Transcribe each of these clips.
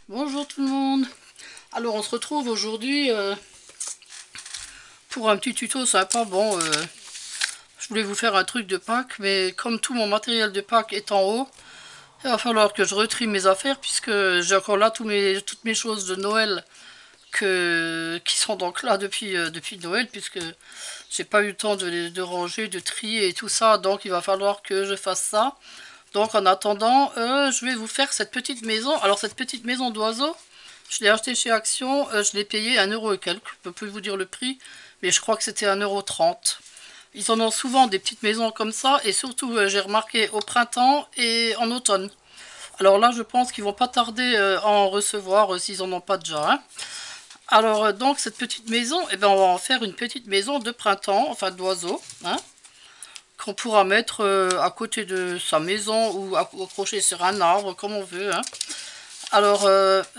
Bonjour tout le monde. Alors on se retrouve aujourd'hui pour un petit tuto sympa. Bon, je voulais vous faire un truc de Pâques, mais comme tout mon matériel de Pâques est en haut, il va falloir que je retrie mes affaires puisque j'ai encore là toutes mes choses de Noël qui sont donc là depuis Noël, puisque j'ai pas eu le temps de ranger, de trier et tout ça, donc il va falloir que je fasse ça. Donc en attendant, je vais vous faire cette petite maison. Alors cette petite maison d'oiseaux, je l'ai achetée chez Action, je l'ai payé 1 € et quelques. Je peux plus vous dire le prix, mais je crois que c'était 1,30 €. Ils en ont souvent des petites maisons comme ça, et surtout j'ai remarqué au printemps et en automne. Alors là je pense qu'ils vont pas tarder à en recevoir s'ils en ont pas déjà, hein. Alors donc cette petite maison, eh ben, on va en faire une petite maison de printemps, enfin d'oiseaux, hein, qu'on pourra mettre à côté de sa maison ou accrocher sur un arbre comme on veut, hein. Alors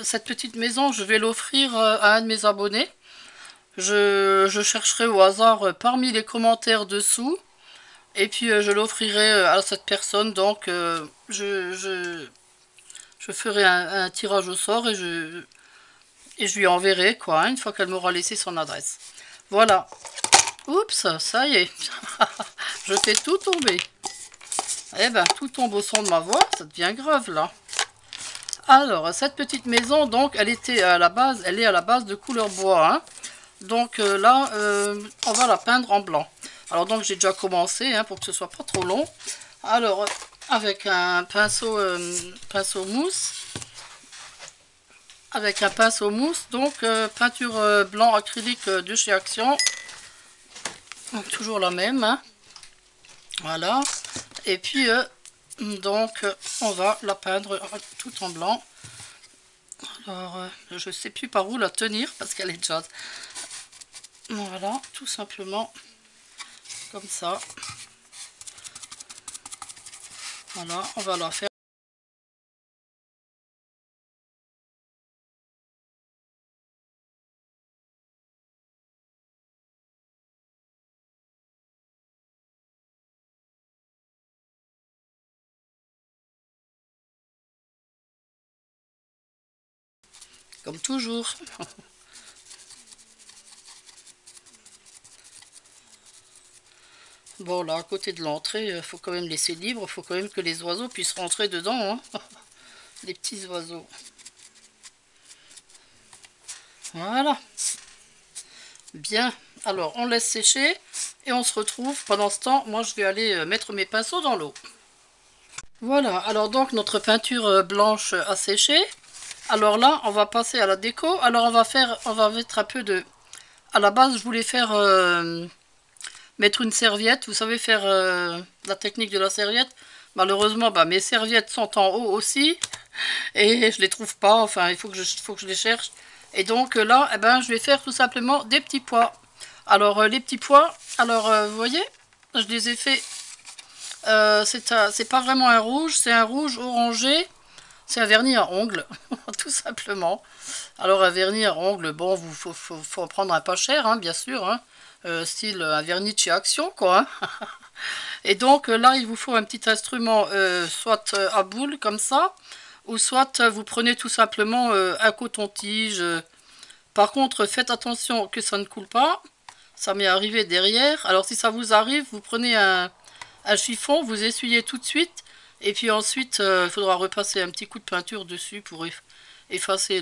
cette petite maison, je vais l'offrir à un de mes abonnés. Je chercherai au hasard parmi les commentaires dessous et puis je l'offrirai à cette personne. Donc je ferai un tirage au sort et je lui enverrai quoi, hein, une fois qu'elle m'aura laissé son adresse. Voilà. Oups, ça y est. Je fais tout tomber. Eh ben, tout tombe au son de ma voix, ça devient grave là. Alors, cette petite maison, donc, elle est à la base de couleur bois, hein. Donc là, on va la peindre en blanc. Alors donc, j'ai déjà commencé, hein, pour que ce soit pas trop long. Alors, avec un pinceau mousse, donc peinture blanc acrylique de chez Action. Donc, toujours la même, hein. Voilà. Et puis, donc, on va la peindre tout en blanc. Alors, je sais plus par où la tenir parce qu'elle est déjà... Voilà, tout simplement comme ça. Voilà, on va la faire. Comme toujours. Bon, là, à côté de l'entrée, il faut quand même laisser libre. Il faut quand même que les oiseaux puissent rentrer dedans, hein. Les petits oiseaux. Voilà. Bien. Alors, on laisse sécher et on se retrouve. Pendant ce temps, moi, je vais aller mettre mes pinceaux dans l'eau. Voilà. Alors, donc, notre peinture blanche a séché. Alors là, on va passer à la déco. Alors, on va mettre un peu de... À la base, je voulais faire... mettre une serviette, vous savez faire la technique de la serviette. Malheureusement, bah, mes serviettes sont en haut aussi et je les trouve pas. Enfin, il faut que je les cherche. Et donc là, eh ben, je vais faire tout simplement des petits pois. Alors les petits pois, alors vous voyez, je les ai fait. C'est pas vraiment un rouge, c'est un rouge orangé. C'est un vernis à ongles, tout simplement. Alors un vernis à ongles, bon, faut en prendre un pas cher, hein, bien sûr, hein. Style un vernis de chez Action, quoi, hein. Et donc là, il vous faut un petit instrument, soit à boule, comme ça, ou soit vous prenez tout simplement un coton-tige. Par contre, faites attention que ça ne coule pas. Ça m'est arrivé derrière. Alors si ça vous arrive, vous prenez un chiffon, vous essuyez tout de suite. Et puis ensuite, il faudra repasser un petit coup de peinture dessus pour effacer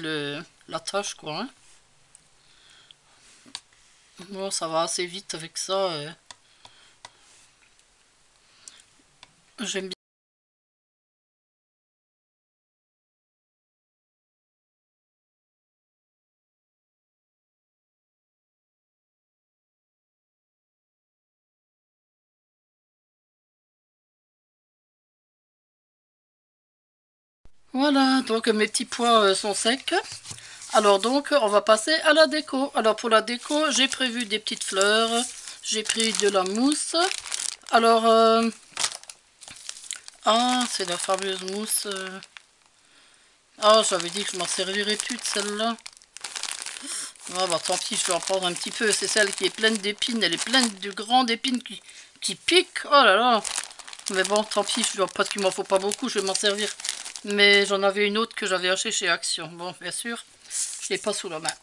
la tache, quoi, hein. Bon, ça va assez vite avec ça. J'aime bien. Voilà, donc mes petits pois sont secs. Alors donc, on va passer à la déco. Alors pour la déco, j'ai prévu des petites fleurs. J'ai pris de la mousse. Alors, ah, c'est la fameuse mousse. Oh, j'avais dit que je m'en servirais plus de celle-là. Ah bah tant pis, je vais en prendre un petit peu. C'est celle qui est pleine d'épines. Elle est pleine de grandes épines qui piquent. Oh là là. Mais bon, tant pis, parce qu'il m'en faut pas beaucoup, je vais m'en servir. Mais j'en avais une autre que j'avais achetée chez Action. Bon, bien sûr, je l'ai pas sous la main.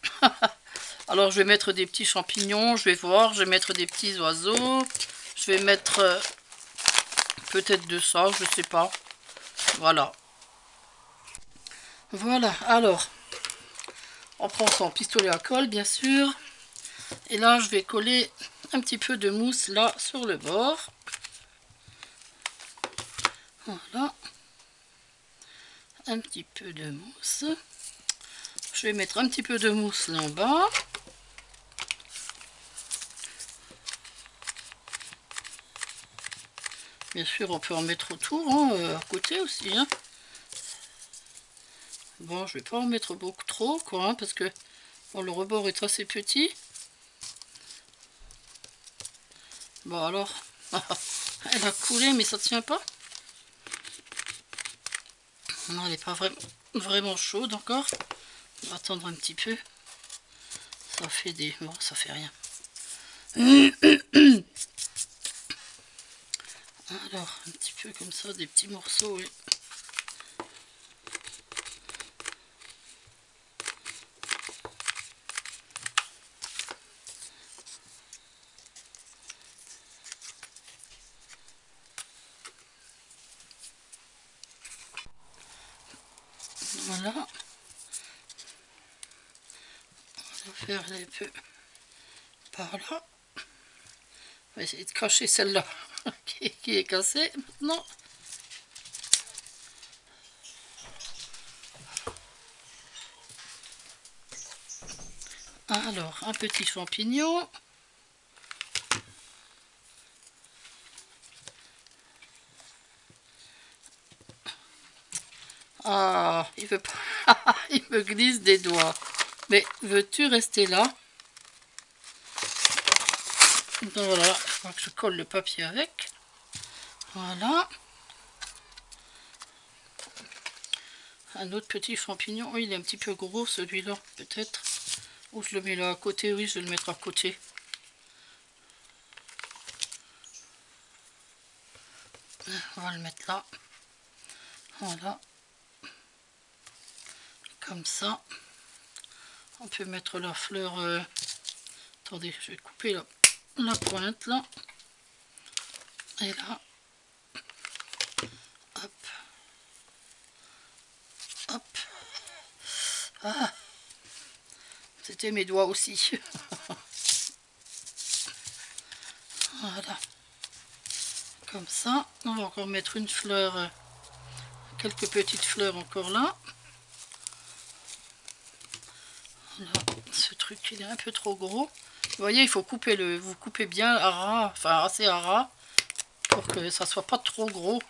Alors je vais mettre des petits champignons, je vais voir, je vais mettre des petits oiseaux. Je vais mettre peut-être de ça, je sais pas. Voilà. Voilà, alors, on prend son pistolet à colle, bien sûr. Et là, je vais coller un petit peu de mousse là sur le bord. Voilà. Un petit peu de mousse. Je vais mettre un petit peu de mousse là en bas. Bien sûr, on peut en mettre autour, hein, à côté aussi. Hein. Bon, je vais pas en mettre beaucoup trop, quoi, hein, parce que bon, le rebord est assez petit. Bon, alors, elle a coulé, mais ça tient pas. Non, elle n'est pas vraiment chaude encore. On va attendre un petit peu. Ça fait des... Bon, ça fait rien. Alors, un petit peu comme ça, des petits morceaux, oui. Voilà. On va faire un peu par là. On va essayer de cacher celle-là qui est cassée maintenant. Alors, un petit champignon. Ah, il veut pas. Il me glisse des doigts. Mais veux-tu rester là? Donc voilà, il faut que je colle le papier avec. Voilà. Un autre petit champignon. Oui, il est un petit peu gros celui-là, peut-être. Ou je le mets là à côté. Oui, je vais le mettre à côté. On va le mettre là. Voilà. Comme ça. On peut mettre la fleur... Attendez, je vais couper la pointe là. Et là. Hop. Hop. Ah. C'était mes doigts aussi. Voilà. Comme ça. On va encore mettre une fleur. Quelques petites fleurs encore là. Là, ce truc il est un peu trop gros. Vous voyez, il faut couper vous coupez bien à ras, enfin assez à ras, pour que ça soit pas trop gros.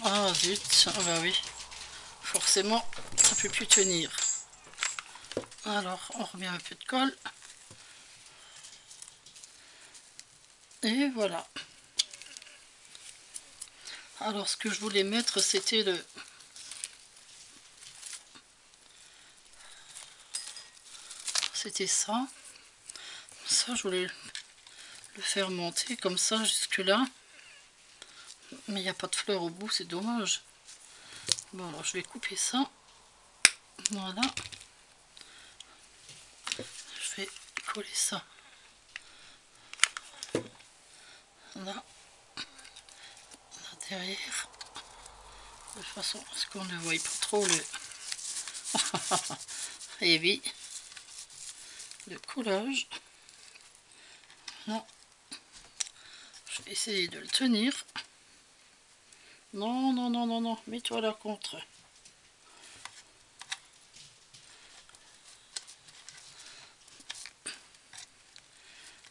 Ah zut, ah bah oui, forcément ça peut plus tenir. Alors on remet un peu de colle. Et voilà. Alors ce que je voulais mettre c'était c'était ça. Ça je voulais le faire monter comme ça jusque là. Mais il n'y a pas de fleurs au bout, c'est dommage. Bon alors je vais couper ça. Voilà. Je vais coller ça. Là. Derrière, de façon à ce qu'on ne voie pas trop le et oui, le collage. Là, je vais essayer de le tenir. Non, non, non, non, non, mets-toi là contre.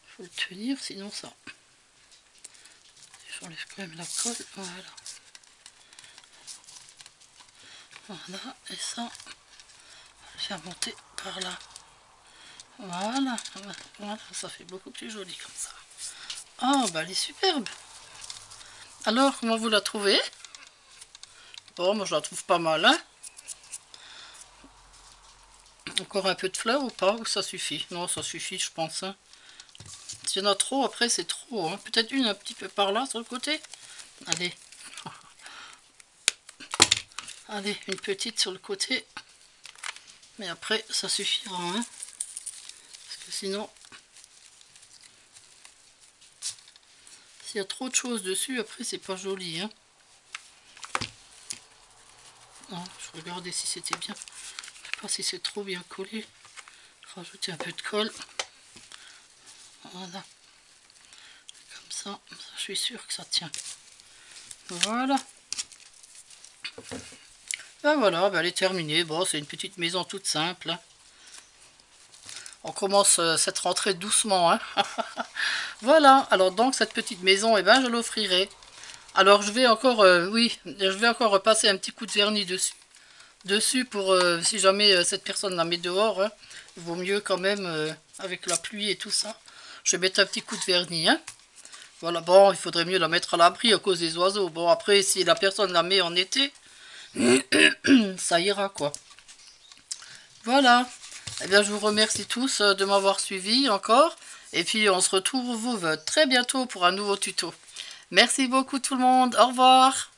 Il faut le tenir, sinon ça. J'enlève quand même la colle, voilà. Voilà, et ça, faire monter par là. Voilà, voilà, ça fait beaucoup plus joli comme ça. Oh, bah elle est superbe. Alors, comment vous la trouvez? Bon, moi je la trouve pas mal, hein. Encore un peu de fleurs ou pas? Ou ça suffit? Non, ça suffit, je pense, hein. S'il y en a trop, après c'est trop, hein. Peut-être une un petit peu par là, sur le côté. Allez. Allez, une petite sur le côté. Mais après, ça suffira, hein. Parce que sinon, s'il y a trop de choses dessus, après c'est pas joli, hein. Non, je regardais si c'était bien. Je sais pas si c'est trop bien collé. Rajouter un peu de colle. Voilà. Comme ça, je suis sûre que ça tient. Voilà. Ben voilà, ben elle est terminée. Bon, c'est une petite maison toute simple, hein. On commence cette rentrée doucement, hein. Voilà, alors donc cette petite maison, eh ben, je l'offrirai. Alors je vais encore, oui, je vais encore repasser un petit coup de vernis dessus pour, si jamais cette personne la met dehors, hein, il vaut mieux quand même, avec la pluie et tout ça, je vais mettre un petit coup de vernis, hein. Voilà, bon, il faudrait mieux la mettre à l'abri à cause des oiseaux. Bon, après, si la personne la met en été, ça ira, quoi. Voilà. Eh bien, je vous remercie tous de m'avoir suivi encore. Et puis, on se retrouve très bientôt pour un nouveau tuto. Merci beaucoup tout le monde. Au revoir.